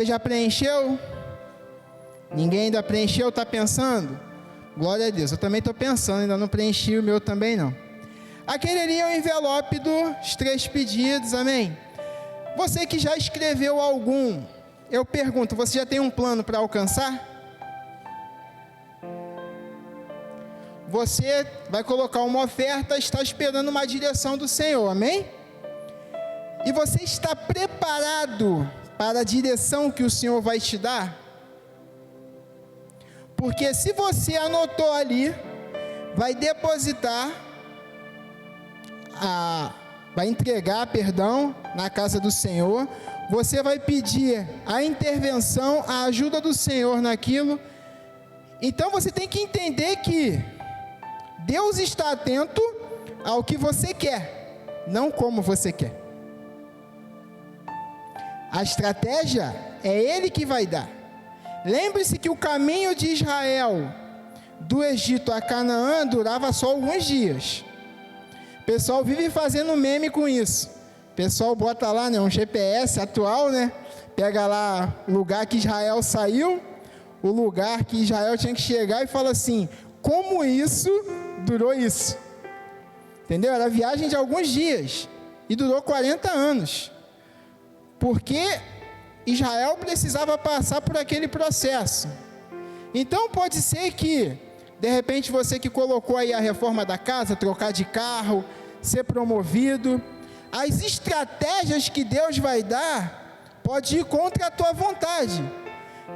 Você já preencheu? Ninguém ainda preencheu? Está pensando? Glória a Deus, eu também estou pensando, ainda não preenchi o meu também não. Aquele ali é o envelope dos 3 pedidos, amém? Você que já escreveu algum, eu pergunto, você já tem um plano para alcançar? Você vai colocar uma oferta, está esperando uma direção do Senhor, amém? E você está preparado para a direção que o Senhor vai te dar? Porque se você anotou ali, vai depositar, vai entregar, na casa do Senhor, você vai pedir a intervenção, a ajuda do Senhor naquilo. Então você tem que entender que Deus está atento ao que você quer, não como você quer. A estratégia é Ele que vai dar. Lembre-se que o caminho de Israel do Egito a Canaã durava só alguns dias. O pessoal vive fazendo meme com isso. O pessoal bota lá, um GPS atual, pega lá o lugar que Israel saiu, o lugar que Israel tinha que chegar e fala assim, como isso durou isso? Entendeu? Era viagem de alguns dias e durou 40 anos. Porque Israel precisava passar por aquele processo. Então pode ser que, de repente, você que colocou aí a reforma da casa, trocar de carro, ser promovido, as estratégias que Deus vai dar, pode ir contra a tua vontade.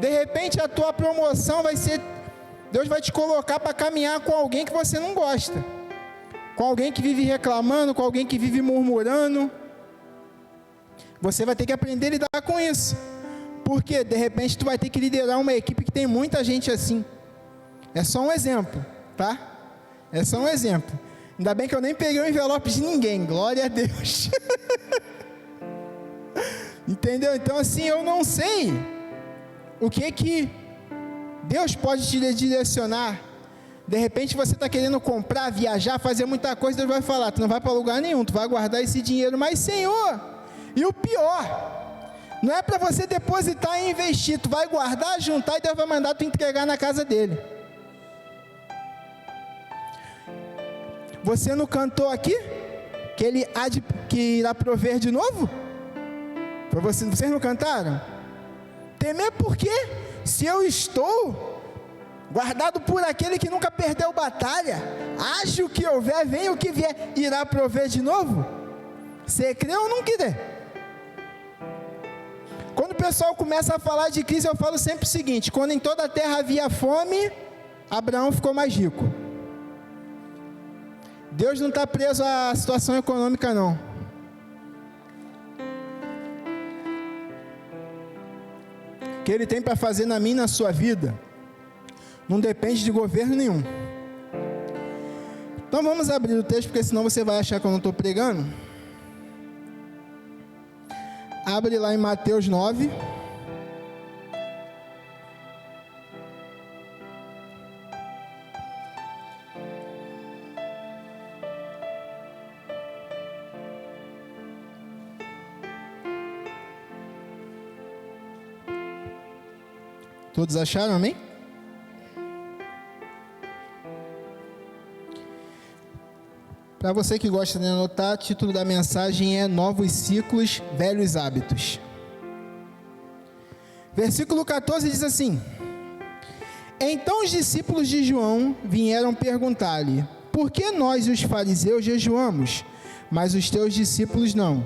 De repente a tua promoção vai ser, Deus vai te colocar para caminhar com alguém que você não gosta, com alguém que vive reclamando, com alguém que vive murmurando. Você vai ter que aprender a lidar com isso, porque de repente tu vai ter que liderar uma equipe que tem muita gente assim. É só um exemplo, tá? É só um exemplo. Ainda bem que eu nem peguei o envelope de ninguém, glória a Deus. Entendeu? Então assim, eu não sei o que Deus pode te direcionar. De repente você está querendo comprar, viajar, fazer muita coisa, Deus vai falar, tu não vai para lugar nenhum, tu vai guardar esse dinheiro, mas Senhor... E o pior, não é para você depositar e investir, tu vai guardar, juntar e Deus vai mandar tu entregar na casa dele. Você não cantou aqui? Que ele há de, que irá prover de novo? Vocês não cantaram? Temer por quê? Se eu estou guardado por aquele que nunca perdeu batalha, haja o que houver, venha o que vier, irá prover de novo? Você crê ou não crê? Quando o pessoal começa a falar de crise, eu falo sempre o seguinte, quando em toda a terra havia fome, Abraão ficou mais rico. Deus não está preso à situação econômica, não. O que Ele tem para fazer na minha e na sua vida, não depende de governo nenhum. Então vamos abrir o texto, porque senão você vai achar que eu não estou pregando. Abre lá em Mateus 9. Todos acharam, amém? Para você que gosta de anotar, o título da mensagem é Novos Ciclos, Velhos Hábitos. Versículo 14 diz assim: Então os discípulos de João vieram perguntar-lhe: Por que nós e os fariseus jejuamos, mas os teus discípulos não?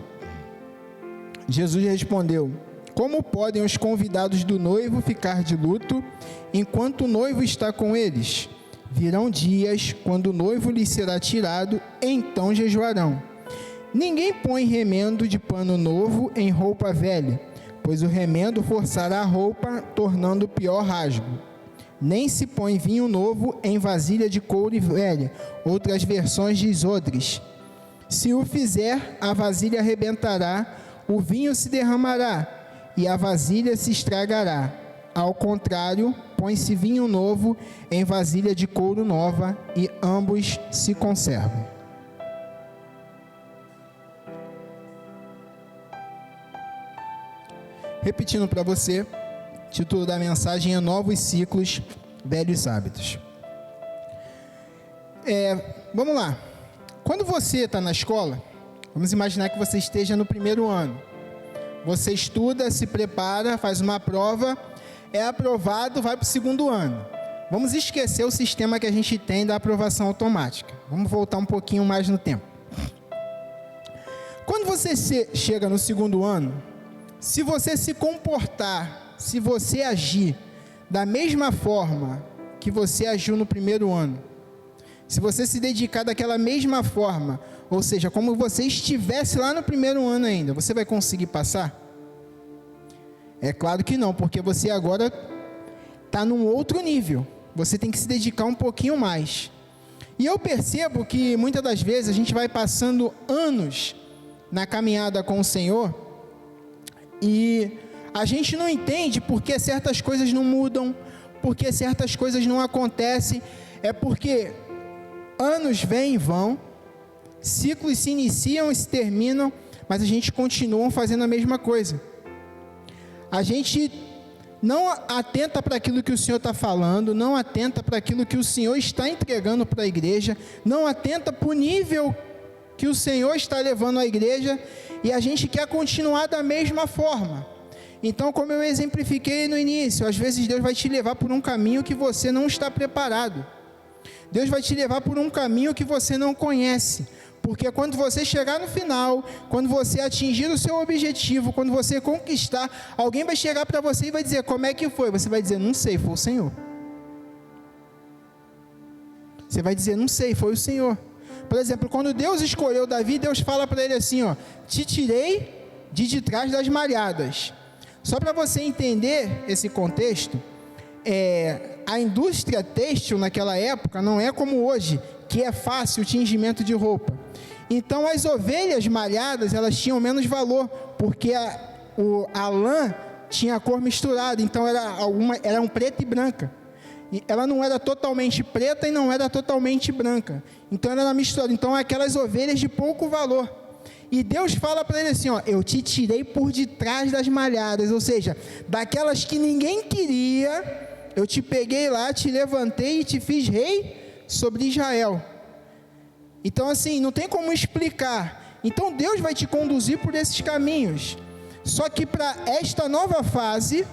Jesus respondeu: Como podem os convidados do noivo ficar de luto, enquanto o noivo está com eles? Virão dias, quando o noivo lhes será tirado, então jejuarão. Ninguém põe remendo de pano novo em roupa velha, pois o remendo forçará a roupa, tornando pior rasgo. Nem se põe vinho novo em vasilha de couro velha, outras versões diz odres. Se o fizer, a vasilha arrebentará, o vinho se derramará, e a vasilha se estragará. Ao contrário, põe-se vinho novo em vasilha de couro nova, e ambos se conservam. Repetindo para você, título da mensagem é Novos Ciclos, Velhos Hábitos. Vamos lá. Quando você está na escola, vamos imaginar que você esteja no primeiro ano. Você estuda, se prepara, faz uma prova, é aprovado, vai para o segundo ano. Vamos esquecer o sistema que a gente tem da aprovação automática. Vamos voltar um pouquinho mais no tempo. Quando você chega no segundo ano, se você se comportar, se você agir da mesma forma que você agiu no primeiro ano, se você se dedicar daquela mesma forma, ou seja, como você estivesse lá no primeiro ano ainda, você vai conseguir passar? É claro que não, porque você agora está num outro nível. Você tem que se dedicar um pouquinho mais. E eu percebo que muitas das vezes a gente vai passando anos na caminhada com o Senhor e a gente não entende porque certas coisas não mudam, porque certas coisas não acontecem. É porque anos vêm e vão, ciclos se iniciam e se terminam, mas a gente continua fazendo a mesma coisa. A gente não atenta para aquilo que o Senhor está falando, não atenta para aquilo que o Senhor está entregando para a igreja, não atenta para o nível que o Senhor está levando a igreja, e a gente quer continuar da mesma forma. Então, como eu exemplifiquei no início, às vezes Deus vai te levar por um caminho que você não está preparado. Deus vai te levar por um caminho que você não conhece. Porque quando você chegar no final, quando você atingir o seu objetivo, quando você conquistar, alguém vai chegar para você e vai dizer, como é que foi? Você vai dizer, não sei, foi o Senhor. Você vai dizer, não sei, foi o Senhor. Por exemplo, quando Deus escolheu Davi, Deus fala para ele assim, ó, te tirei de trás das malhadas. Só para você entender esse contexto, a indústria têxtil naquela época não é como hoje, que é fácil o tingimento de roupa. Então as ovelhas malhadas, elas tinham menos valor, porque a lã tinha a cor misturada, então era um preta e branca. E ela não era totalmente preta e não era totalmente branca, então ela era misturada, então aquelas ovelhas de pouco valor. E Deus fala para ele assim, ó, eu te tirei por detrás das malhadas, ou seja, daquelas que ninguém queria, eu te peguei lá, te levantei e te fiz rei sobre Israel. Então assim, não tem como explicar. Então Deus vai te conduzir por esses caminhos. Só que para esta nova fase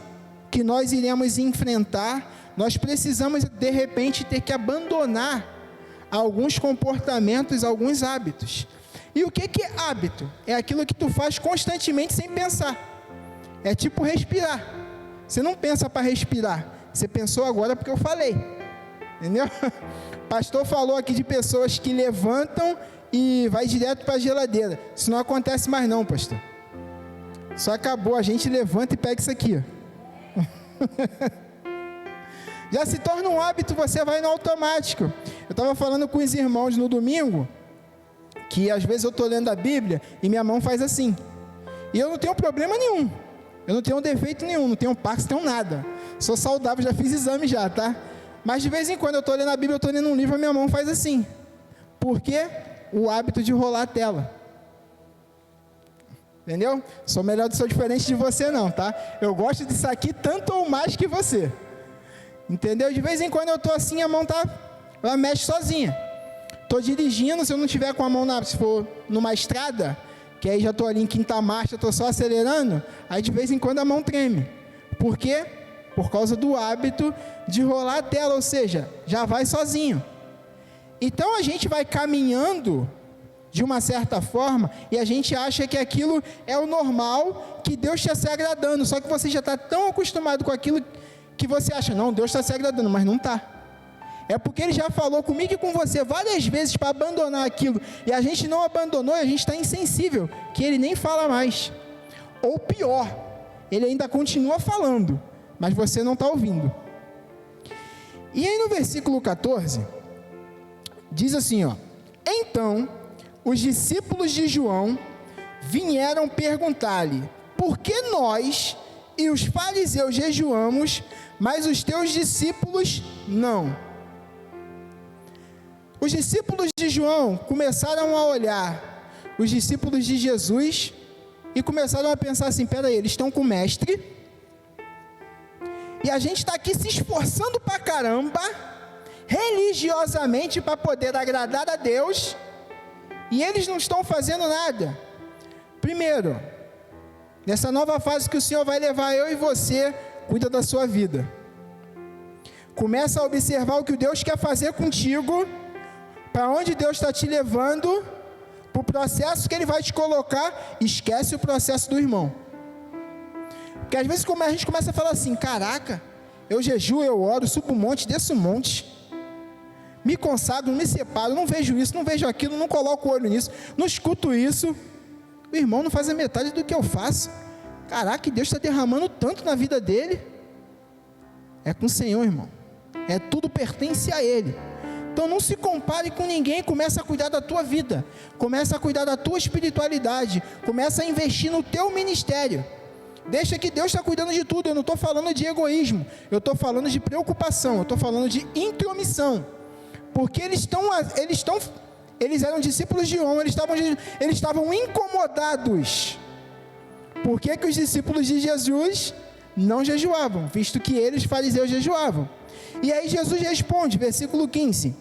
que nós iremos enfrentar, nós precisamos de repente ter que abandonar alguns comportamentos, alguns hábitos. E o que é hábito? É aquilo que tu faz constantemente sem pensar. É tipo respirar. Você não pensa para respirar. Você pensou agora porque eu falei. Entendeu? O pastor falou aqui de pessoas que levantam e vai direto para a geladeira. Isso não acontece mais não, pastor. Só acabou, a gente levanta e pega isso aqui. Já se torna um hábito, você vai no automático. Eu estava falando com os irmãos no domingo, que às vezes eu estou lendo a Bíblia e minha mão faz assim. E eu não tenho problema nenhum. Eu não tenho defeito nenhum, não tenho Parkinson, não tenho nada. Sou saudável, já fiz exame já, tá? Mas de vez em quando eu estou lendo a Bíblia, eu estou lendo um livro, a minha mão faz assim. Por quê? O hábito de rolar a tela. Entendeu? Sou diferente de você não, tá? Eu gosto disso aqui tanto ou mais que você. Entendeu? De vez em quando eu estou assim, a mão ela mexe sozinha. Estou dirigindo, se eu não tiver com a mão se for numa estrada, que aí já estou ali em quinta marcha, estou só acelerando, aí de vez em quando a mão treme. Por quê? Por causa do hábito de rolar a tela, ou seja, já vai sozinho. Então a gente vai caminhando de uma certa forma e a gente acha que aquilo é o normal, que Deus está se agradando, só que você já está tão acostumado com aquilo que você acha, não, Deus está se agradando, mas não está. É porque Ele já falou comigo e com você várias vezes para abandonar aquilo, e a gente não abandonou e a gente está insensível, que Ele nem fala mais. Ou pior, Ele ainda continua falando, mas você não está ouvindo. E aí no versículo 14, diz assim, ó, então os discípulos de João vieram perguntar-lhe, por que nós e os fariseus jejuamos, mas os teus discípulos não? Os discípulos de João começaram a olhar os discípulos de Jesus e começaram a pensar assim: peraí, eles estão com o mestre, e a gente está aqui se esforçando pra caramba, religiosamente, para poder agradar a Deus, e eles não estão fazendo nada. Primeiro, nessa nova fase que o Senhor vai levar eu e você, cuida da sua vida. Começa a observar o que Deus quer fazer contigo, para onde Deus está te levando, para o processo que Ele vai te colocar. Esquece o processo do irmão. Porque às vezes a gente começa a falar assim: caraca, eu jejuo, eu oro, subo um monte, desço um monte, me consagro, me separo, não vejo isso, não vejo aquilo, não coloco o olho nisso, não escuto isso. O irmão não faz a metade do que eu faço. Caraca, Deus está derramando tanto na vida dele. É com o Senhor, irmão. Tudo pertence a Ele. Então não se compare com ninguém. Começa a cuidar da tua vida, começa a cuidar da tua espiritualidade, começa a investir no teu ministério. Deixa que Deus está cuidando de tudo. Eu não estou falando de egoísmo, eu estou falando de preocupação, eu estou falando de intromissão. Porque eles eram discípulos de João, eles estavam incomodados. Por que os discípulos de Jesus não jejuavam, visto que eles, fariseus, jejuavam? E aí Jesus responde, versículo 15: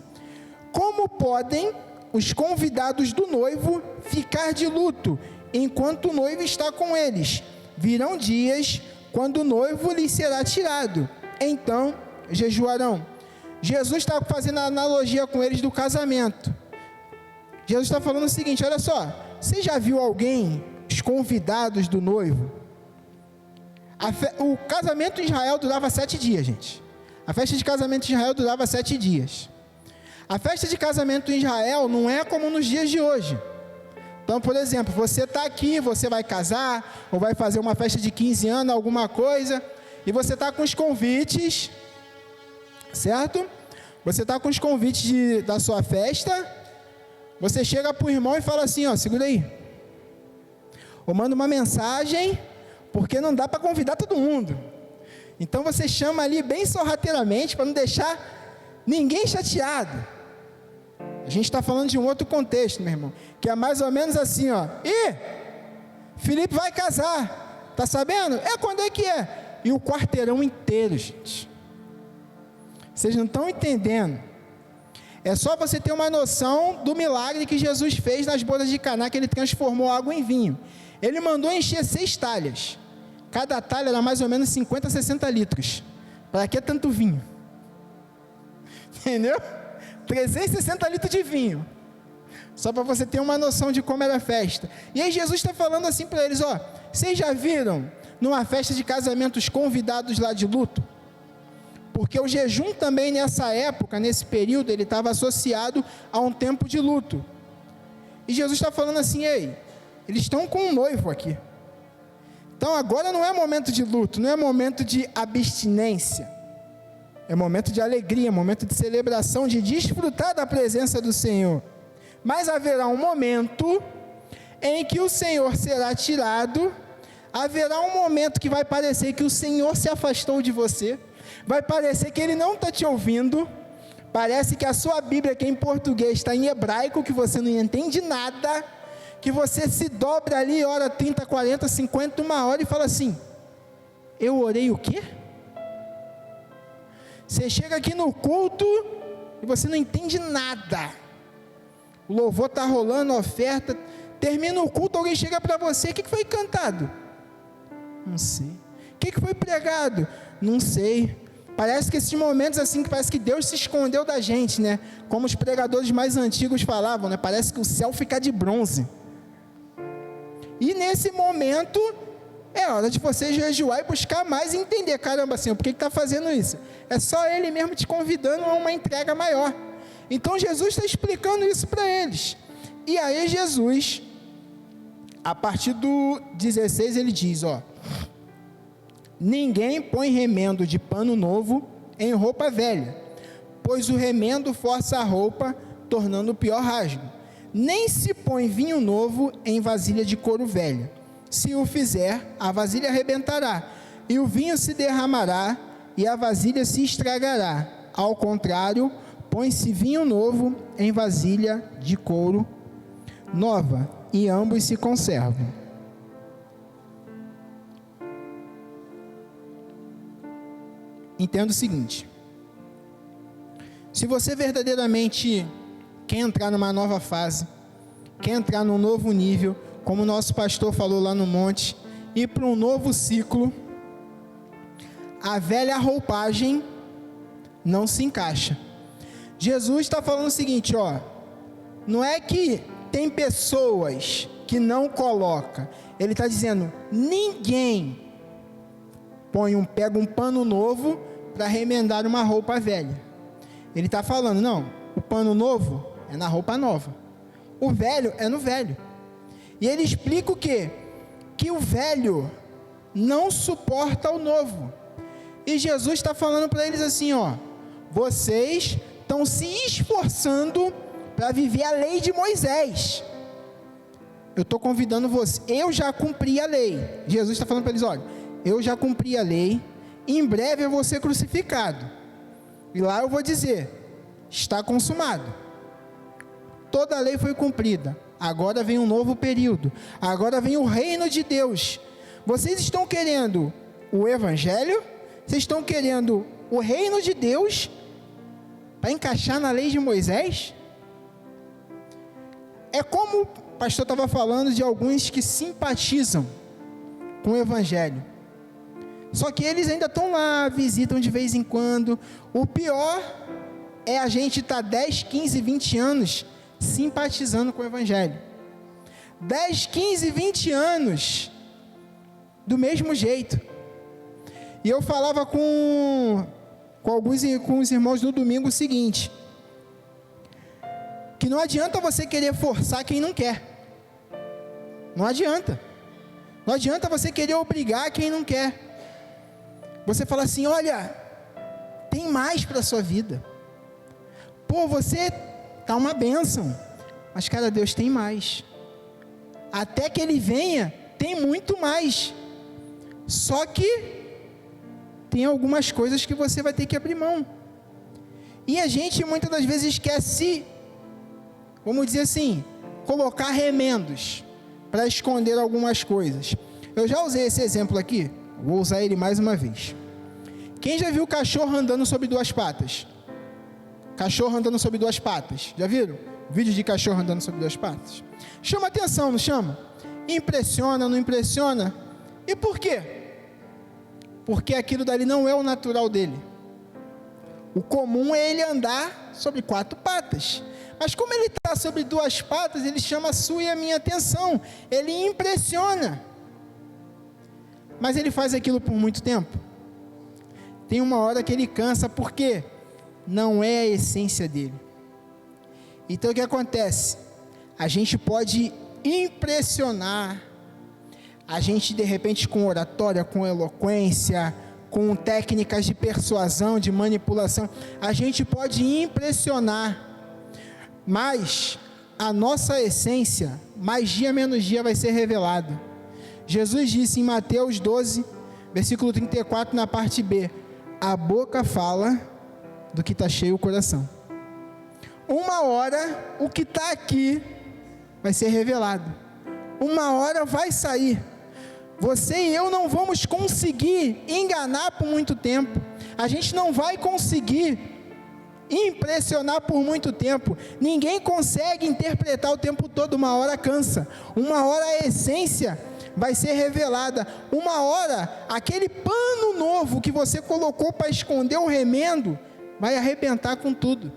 como podem os convidados do noivo ficar de luto, enquanto o noivo está com eles? Virão dias, quando o noivo lhes será tirado, então jejuarão. Jesus está fazendo a analogia com eles do casamento. Jesus está falando o seguinte: olha só, você já viu alguém, os convidados do noivo? O casamento em Israel durava 7 dias, gente. A festa de casamento em Israel durava 7 dias. A festa de casamento em Israel não é como nos dias de hoje. Então, por exemplo, você está aqui, você vai casar, ou vai fazer uma festa de 15 anos, alguma coisa, e você está com os convites, certo? Você está com os convites da sua festa. Você chega para o irmão e fala assim: ó, segura aí, ou manda uma mensagem, porque não dá para convidar todo mundo. Então você chama ali bem sorrateiramente, para não deixar ninguém chateado. A gente está falando de um outro contexto, meu irmão, que é mais ou menos assim, ó: ih, Felipe vai casar, tá sabendo? Quando é que é? E o quarteirão inteiro, gente. Vocês não estão entendendo. É só você ter uma noção do milagre que Jesus fez nas bodas de Caná, que Ele transformou água em vinho. Ele mandou encher 6 talhas. Cada talha era mais ou menos 50, 60 litros. Para que tanto vinho? Entendeu? 360 litros de vinho. Só para você ter uma noção de como era a festa. E aí Jesus está falando assim para eles: ó, vocês já viram numa festa de casamento os convidados lá de luto? Porque o jejum também nessa época, nesse período, ele estava associado a um tempo de luto. E Jesus está falando assim: ei, eles estão com um noivo aqui. Então agora não é momento de luto, não é momento de abstinência. É momento de alegria, momento de celebração, de desfrutar da presença do Senhor. Mas haverá um momento em que o Senhor será tirado. Haverá um momento que vai parecer que o Senhor se afastou de você. Vai parecer que Ele não está te ouvindo. Parece que a sua Bíblia, que é em português, está em hebraico, que você não entende nada. Que você se dobra ali, ora 30, 40, 50, 1 hora e fala assim: eu orei o quê? Você chega aqui no culto e você não entende nada. O louvor está rolando, a oferta, termina o culto, alguém chega para você: o que foi cantado? Não sei. O que foi pregado? Não sei. Parece que esses momentos assim, que parece que Deus se escondeu da gente, né? Como os pregadores mais antigos falavam, né? Parece que o céu fica de bronze. E nesse momento, é hora de você jejuar e buscar mais e entender: caramba, Senhor, por que está fazendo isso? É só Ele mesmo te convidando a uma entrega maior. Então Jesus está explicando isso para eles. E aí Jesus, a partir do 16, ele diz: ó, ninguém põe remendo de pano novo em roupa velha, pois o remendo força a roupa, tornando o pior rasgo. Nem se põe vinho novo em vasilha de couro velha. Se o fizer, a vasilha arrebentará, e o vinho se derramará, e a vasilha se estragará. Ao contrário, põe-se vinho novo em vasilha de couro nova, e ambos se conservam. entenda o seguinte: se você verdadeiramente quer entrar numa nova fase, quer entrar num novo nível, como o nosso pastor falou lá no monte, ir para um novo ciclo, a velha roupagem não se encaixa. Jesus está falando o seguinte, ó, não é que tem pessoas que não colocam, ele está dizendo, ninguém pega um pano novo para remendar uma roupa velha. Ele está falando, não, o pano novo é na roupa nova, o velho é no velho. E ele explica o quê? Que o velho não suporta o novo. E Jesus está falando para eles assim, ó, vocês estão se esforçando para viver a lei de Moisés. Eu estou convidando você, eu já cumpri a lei. Jesus está falando para eles, olha, eu já cumpri a lei, em breve eu vou ser crucificado. E lá eu vou dizer, está consumado. Toda a lei foi cumprida. Agora vem um novo período. Agora vem o reino de Deus. Vocês estão querendo o evangelho? Vocês estão querendo o reino de Deus para encaixar na lei de Moisés? É como o pastor estava falando de alguns que simpatizam com o evangelho. Só que eles ainda estão lá, visitam de vez em quando. O pior é a gente estar 10, 15, 20 anos simpatizando com o evangelho. 10, 15, 20 anos do mesmo jeito. E eu falava com os irmãos no domingo o seguinte, que não adianta você querer forçar quem não quer. Não adianta. Não adianta você querer obrigar quem não quer. Você fala assim, olha, tem mais para a sua vida. Pô, você está uma bênção. Mas, cara, Deus tem mais. Até que Ele venha, tem muito mais. Só que tem algumas coisas que você vai ter que abrir mão. E a gente muitas das vezes quer vamos dizer assim, colocar remendos para esconder algumas coisas. Eu já usei esse exemplo aqui, vou usar ele mais uma vez. Quem já viu cachorro andando sobre duas patas? Cachorro andando sobre duas patas, já viram? Vídeo de cachorro andando sobre duas patas. Chama atenção, não chama? Impressiona, não impressiona? E por quê? Porque aquilo dali não é o natural dele. O comum é ele andar sobre quatro patas. Mas como ele está sobre duas patas, ele chama a sua e a minha atenção. Ele impressiona. Mas ele faz aquilo por muito tempo? Tem uma hora que ele cansa, porque não é a essência dele. Então o que acontece? A gente pode impressionar, a gente de repente com oratória, com eloquência, com técnicas de persuasão, de manipulação, a gente pode impressionar, mas a nossa essência, mais dia menos dia vai ser revelada. Jesus disse em Mateus 12, versículo 34, na parte B, a boca fala do que está cheio o coração. Uma hora, o que está aqui vai ser revelado. Uma hora vai sair. Você e eu não vamos conseguir enganar por muito tempo. A gente não vai conseguir impressionar por muito tempo. Ninguém consegue interpretar o tempo todo. Uma hora cansa. Uma hora a essência vai ser revelada. Uma hora, aquele pano novo que você colocou para esconder o remendo, vai arrebentar com tudo.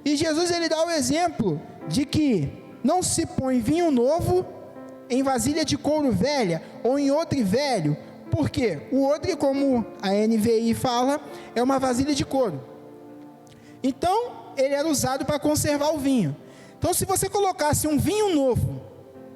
E Jesus, ele dá o exemplo de que não se põe vinho novo em vasilha de couro velha ou em outro velho. Por quê? O outro, como a NVI fala, é uma vasilha de couro. Então, ele era usado para conservar o vinho. Então, se você colocasse um vinho novo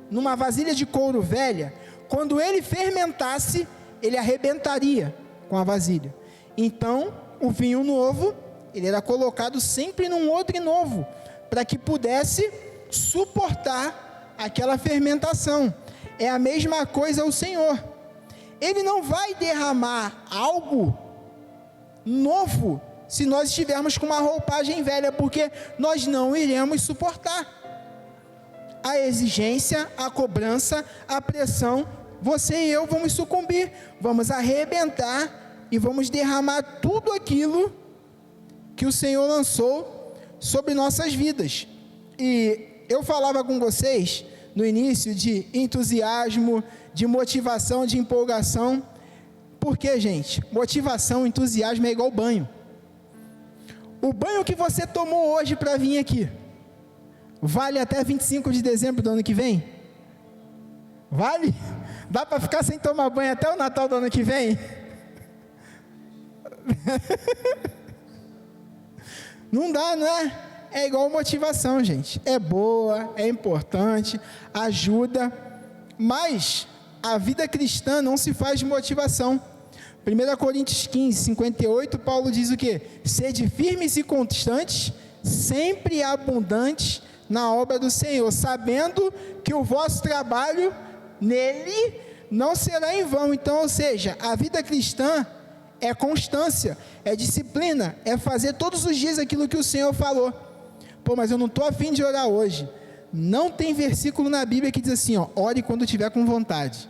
numa vasilha de couro velha, quando ele fermentasse, ele arrebentaria com a vasilha. Então, o vinho novo, ele era colocado sempre num outro novo, para que pudesse suportar aquela fermentação. É a mesma coisa o Senhor. Ele não vai derramar algo novo se nós estivermos com uma roupagem velha, porque nós não iremos suportar a exigência, a cobrança, a pressão. Você e eu vamos sucumbir, vamos arrebentar e vamos derramar tudo aquilo que o Senhor lançou sobre nossas vidas. E eu falava com vocês no início de entusiasmo, de motivação, de empolgação. Porque, gente, motivação, entusiasmo é igual banho. O banho que você tomou hoje para vir aqui, vale até 25 de dezembro do ano que vem? Vale? Dá para ficar sem tomar banho até o Natal do ano que vem? Não dá, não é? É igual motivação, gente. É boa, é importante, ajuda, mas a vida cristã não se faz de motivação. 1 Coríntios 15, 58, Paulo diz o quê? Sede firmes e constantes, sempre abundantes na obra do Senhor, sabendo que o vosso trabalho nele não será em vão. Então, ou seja, a vida cristã é constância, é disciplina, é fazer todos os dias aquilo que o Senhor falou. Pô, mas eu não estou a fim de orar hoje. Não tem versículo na Bíblia que diz assim, ó, ore quando tiver com vontade.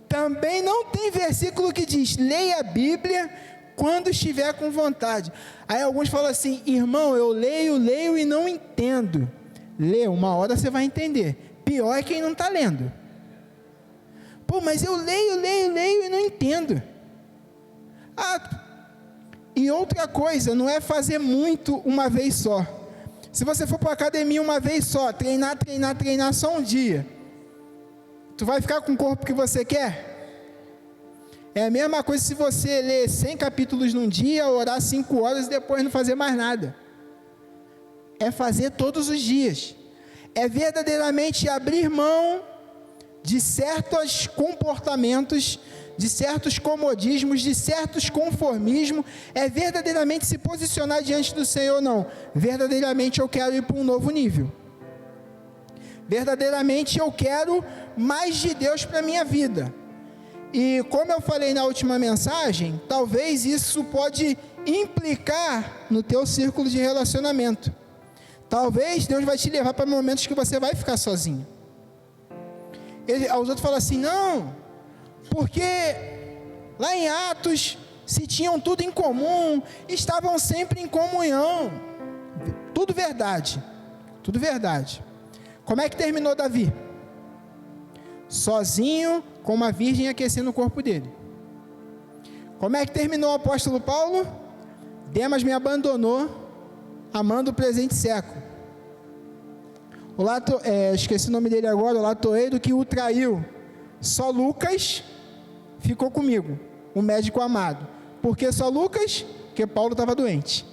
Também não tem versículo que diz, leia a Bíblia quando estiver com vontade. Aí alguns falam assim, irmão, eu leio e não entendo. Lê, uma hora você vai entender. Pior é quem não está lendo. Pô, mas eu leio e não entendo. E outra coisa, não é fazer muito uma vez só. Se você for para a academia uma vez só, treinar só um dia, tu vai ficar com o corpo que você quer? É a mesma coisa se você ler 100 capítulos num dia, orar 5 horas e depois não fazer mais nada. É fazer todos os dias. É verdadeiramente abrir mão de certos comportamentos, de certos comodismos, de certos conformismos. É verdadeiramente se posicionar diante do Senhor, não. Verdadeiramente eu quero ir para um novo nível. Verdadeiramente eu quero mais de Deus para a minha vida. E como eu falei na última mensagem, talvez isso pode implicar no teu círculo de relacionamento. Talvez Deus vai te levar para momentos que você vai ficar sozinho. Os outros falam assim, não, porque lá em Atos se tinham tudo em comum, estavam sempre em comunhão. Tudo verdade, tudo verdade. Como é que terminou Davi? Sozinho, com uma virgem aquecendo o corpo dele. Como é que terminou o apóstolo Paulo? Demas me abandonou, amando o presente século. Esqueci o nome dele agora, o latoeiro que o traiu. Só Lucas ficou comigo, o médico amado. Por que só Lucas? Porque Paulo estava doente.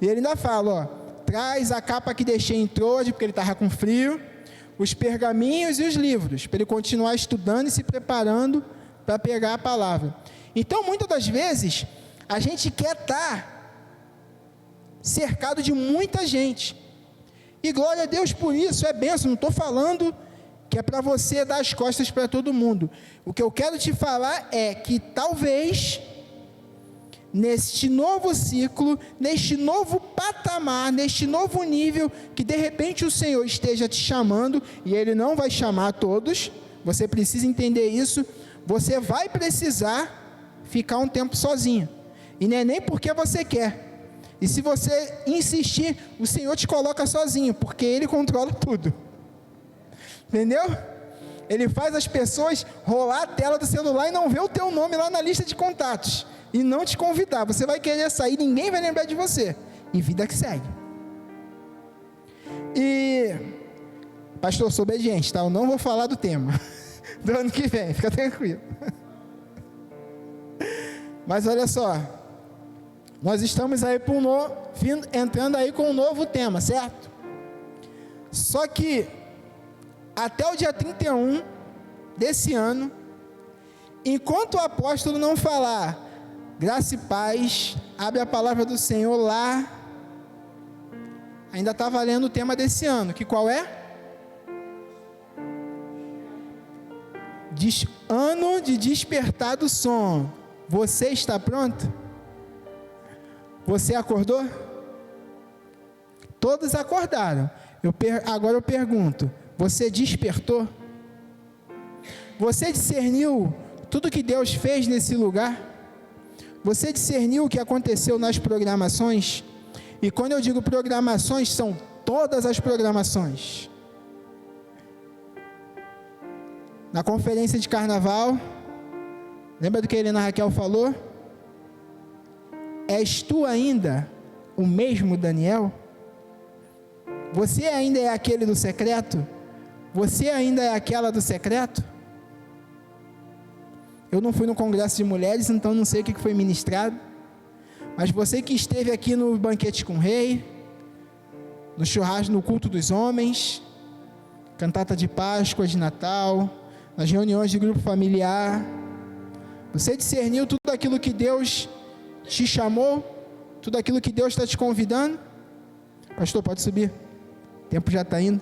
E ele ainda fala, ó, traz a capa que deixei em Troade, porque ele estava com frio, os pergaminhos e os livros, para ele continuar estudando e se preparando para pegar a palavra. Então, muitas das vezes, a gente quer estar cercado de muita gente, e glória a Deus por isso, é bênção. Não estou falando que é para você dar as costas para todo mundo. O que eu quero te falar é que talvez, neste novo ciclo, neste novo patamar, neste novo nível, que de repente o Senhor esteja te chamando, e Ele não vai chamar a todos, você precisa entender isso, você vai precisar ficar um tempo sozinho, e não é nem porque você quer, e se você insistir, o Senhor te coloca sozinho, porque Ele controla tudo, entendeu? Ele faz as pessoas rolar a tela do celular e não ver o teu nome lá na lista de contatos, e não te convidar, você vai querer sair, ninguém vai lembrar de você, e vida que segue. E, pastor, sou obediente, tá? Eu não vou falar do tema, do ano que vem, fica tranquilo. Mas olha só, nós estamos aí entrando aí com um novo tema, certo? Só que, até o dia 31 desse ano, enquanto o apóstolo não falar, graça e paz, abre a palavra do Senhor lá, ainda está valendo o tema desse ano, que qual é? Ano de despertar do sono. Você está pronto? Você acordou? Todos acordaram. Agora eu pergunto, você despertou? Você discerniu tudo que Deus fez nesse lugar? Você discerniu o que aconteceu nas programações? E quando eu digo programações, são todas as programações. Na conferência de carnaval, lembra do que a Helena Raquel falou? És tu ainda o mesmo Daniel? Você ainda é aquele do secreto? Você ainda é aquela do secreto? Eu não fui no congresso de mulheres, então não sei o que foi ministrado, mas você que esteve aqui no banquete com o rei, no churrasco, no culto dos homens, cantata de Páscoa, de Natal, nas reuniões de grupo familiar, você discerniu tudo aquilo que Deus te chamou, tudo aquilo que Deus está te convidando? Pastor, pode subir, o tempo já está indo.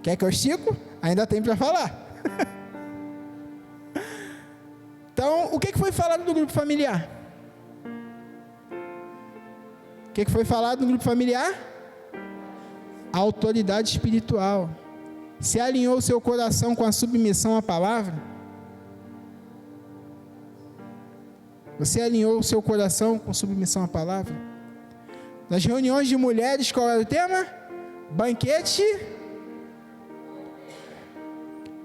Quer que eu estico? Ainda tem para falar. Então, o que foi falado no grupo familiar? O que foi falado no grupo familiar? A autoridade espiritual. Se alinhou o seu coração com a submissão à palavra? Você alinhou o seu coração com submissão à palavra? Nas reuniões de mulheres, qual era o tema? Banquete.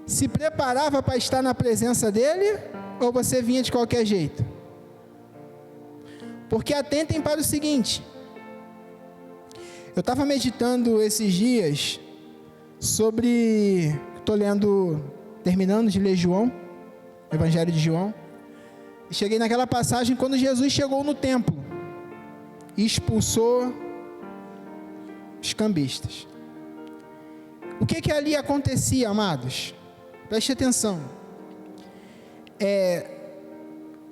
Se preparava para estar na presença dele? Ou você vinha de qualquer jeito? Porque atentem para o seguinte. Eu estava meditando esses dias sobre, estou lendo, terminando de ler João, Evangelho de João, e cheguei naquela passagem quando Jesus chegou no templo e expulsou os cambistas. O que ali acontecia, amados? Preste atenção.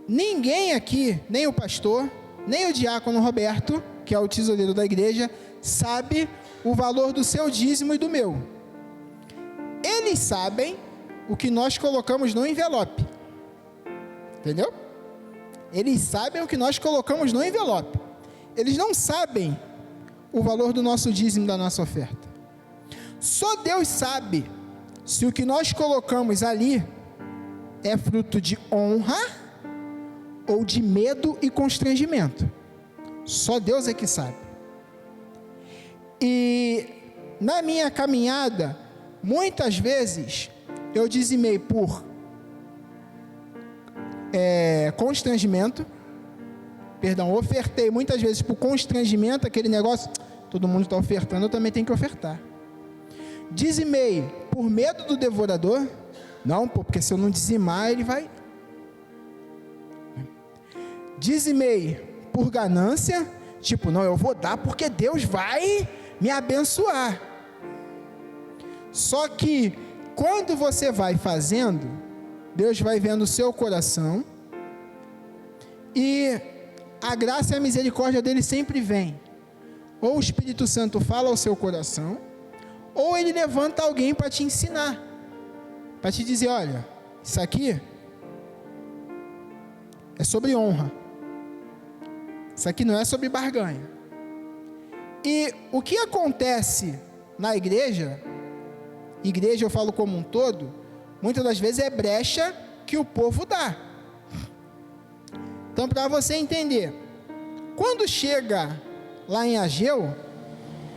Ninguém aqui, nem o pastor, nem o diácono Roberto, que é o tesoureiro da igreja, sabe o valor do seu dízimo e do meu. Eles sabem o que nós colocamos no envelope. Entendeu? Eles sabem o que nós colocamos no envelope. Eles não sabem o valor do nosso dízimo, da nossa oferta. Só Deus sabe se o que nós colocamos ali é fruto de honra ou de medo e constrangimento. Só Deus é que sabe. E na minha caminhada, muitas vezes eu dizimei por constrangimento, ofertei muitas vezes por constrangimento, aquele negócio, todo mundo está ofertando, eu também tenho que ofertar. Dizimei por medo do devorador, não, porque se eu não dizimar, ele vai. Dizimei por ganância, tipo, não, eu vou dar porque Deus vai me abençoar. Só que, quando você vai fazendo, Deus vai vendo o seu coração, e a graça e a misericórdia dele sempre vem. Ou o Espírito Santo fala ao seu coração, ou ele levanta alguém para te ensinar, para te dizer, olha, isso aqui é sobre honra, isso aqui não é sobre barganha. E o que acontece na igreja eu falo como um todo, muitas das vezes é brecha que o povo dá. Então, para você entender, quando chega lá em Ageu,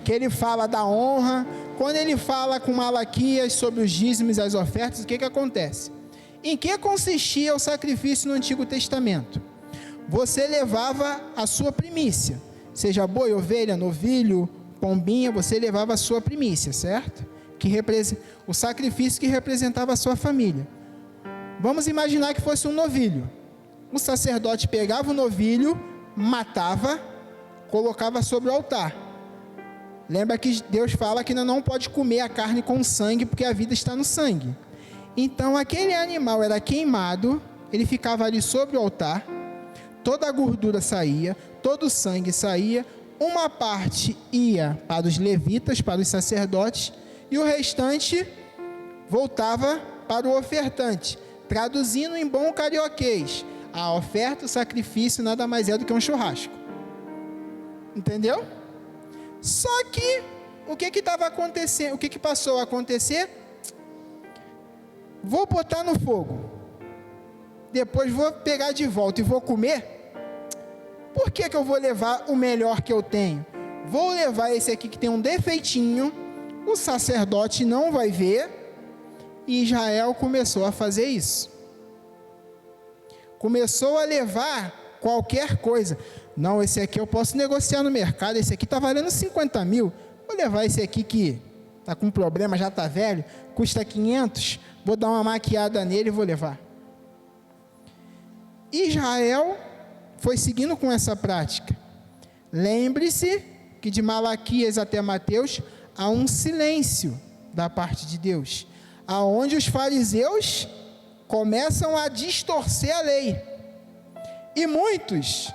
que ele fala da honra, quando ele fala com Malaquias sobre os dízimos e as ofertas, o que acontece? Em que consistia o sacrifício no Antigo Testamento? Você levava a sua primícia, seja boi, ovelha, novilho, pombinha, você levava a sua primícia, certo? O sacrifício que representava a sua família. Vamos imaginar que fosse um novilho. O sacerdote pegava o novilho, matava, colocava sobre o altar. Lembra que Deus fala que não pode comer a carne com sangue, porque a vida está no sangue. Então aquele animal era queimado, ele ficava ali sobre o altar, toda a gordura saía, todo o sangue saía, uma parte ia para os levitas, para os sacerdotes, e o restante voltava para o ofertante. Traduzindo em bom carioquês, a oferta, o sacrifício nada mais é do que um churrasco. Entendeu? Só que, o que estava acontecendo? O que passou a acontecer? Vou botar no fogo. depois vou pegar de volta e vou comer, por que eu vou levar o melhor que eu tenho? Vou levar esse aqui que tem um defeitinho, o sacerdote não vai ver. E Israel começou a fazer isso. Começou a levar qualquer coisa. Não, esse aqui eu posso negociar no mercado, esse aqui está valendo 50 mil, vou levar esse aqui que está com problema, já está velho, custa 500, vou dar uma maquiada nele e vou levar. Israel foi seguindo com essa prática. Lembre-se que de Malaquias até Mateus há um silêncio da parte de Deus, aonde os fariseus começam a distorcer a lei, e muitos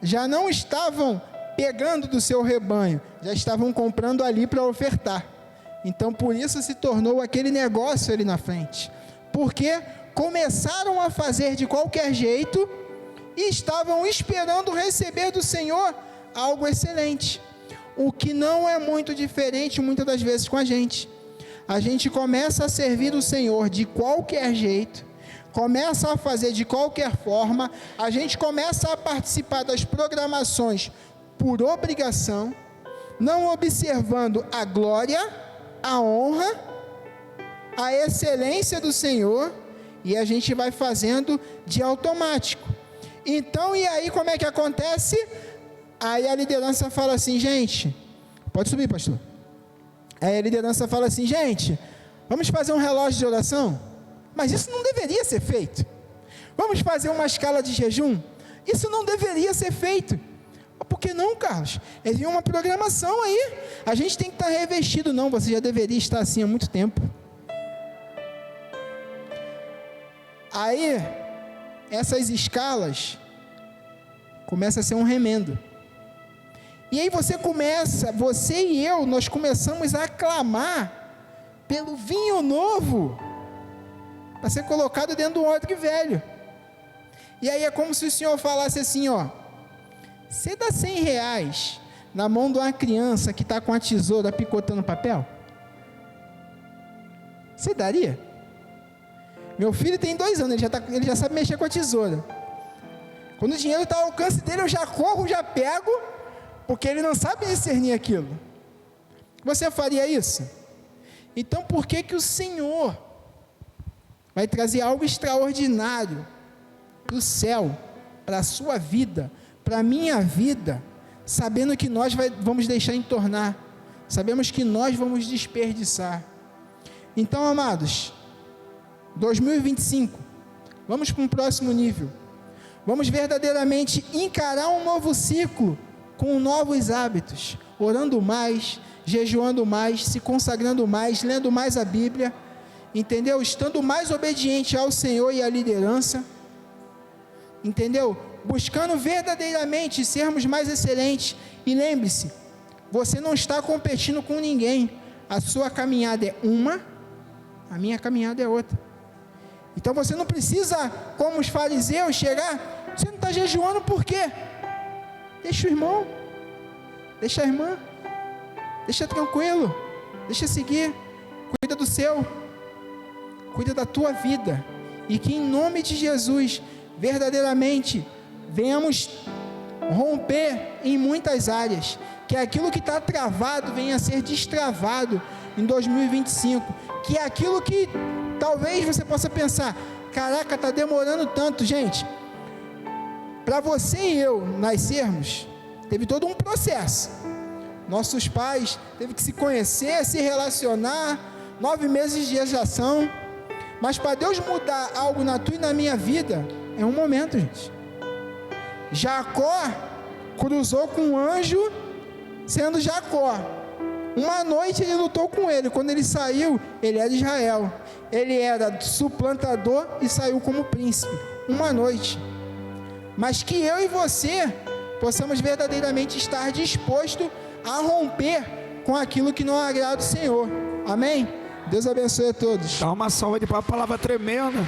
já não estavam pegando do seu rebanho, já estavam comprando ali para ofertar. Então por isso se tornou aquele negócio ali na frente, porque começaram a fazer de qualquer jeito e estavam esperando receber do Senhor algo excelente, o que não é muito diferente muitas das vezes com a gente. A gente começa a servir o Senhor de qualquer jeito, começa a fazer de qualquer forma, a gente começa a participar das programações por obrigação, não observando a glória, a honra, a excelência do Senhor, e a gente vai fazendo de automático. Então, e aí como é que acontece? Aí a liderança fala assim, gente, pode subir, pastor. Aí a liderança fala assim, gente, vamos fazer um relógio de oração? Mas isso não deveria ser feito. Vamos fazer uma escala de jejum? Isso não deveria ser feito. Por que não, Carlos? Havia uma programação aí, a gente tem que estar revestido. Não, você já deveria estar assim há muito tempo. Aí, essas escalas começam a ser um remendo. E aí você e eu, nós começamos a clamar pelo vinho novo, para ser colocado dentro do odre velho. E aí é como se o Senhor falasse assim, ó, você dá 100 reais na mão de uma criança que está com a tesoura picotando papel? Você daria? Meu filho tem 2 anos, ele já sabe mexer com a tesoura. Quando o dinheiro está ao alcance dele, eu já corro, já pego, porque ele não sabe discernir aquilo. Você faria isso? Então por que o Senhor vai trazer algo extraordinário do céu, para a sua vida, para a minha vida, sabendo que nós vamos deixar entornar, sabemos que nós vamos desperdiçar? Então, amados, 2025, vamos para um próximo nível, vamos verdadeiramente encarar um novo ciclo, com novos hábitos, orando mais, jejuando mais, se consagrando mais, lendo mais a Bíblia, entendeu? Estando mais obediente ao Senhor e à liderança, entendeu? Buscando verdadeiramente sermos mais excelentes. E lembre-se, você não está competindo com ninguém, a sua caminhada é uma, a minha caminhada é outra. Então você não precisa, como os fariseus, chegar, você não está jejuando por quê? Deixa o irmão, deixa a irmã, deixa tranquilo, deixa seguir, cuida do seu, cuida da tua vida, e que em nome de Jesus, verdadeiramente, venhamos romper em muitas áreas, que aquilo que está travado venha a ser destravado em 2025, que aquilo que talvez você possa pensar, caraca, está demorando tanto, gente, para você e eu nascermos, teve todo um processo. Nossos pais teve que se conhecer, se relacionar, 9 meses de gestação. Mas para Deus mudar algo na tua e na minha vida, é um momento, gente. Jacó cruzou com um anjo, sendo Jacó. Uma noite ele lutou com ele. Quando ele saiu, ele era de Israel. Ele era suplantador e saiu como príncipe. Uma noite. Mas que eu e você possamos verdadeiramente estar dispostos a romper com aquilo que não agrada o Senhor. Amém? Deus abençoe a todos. Dá uma salva de palmas, palavra tremenda.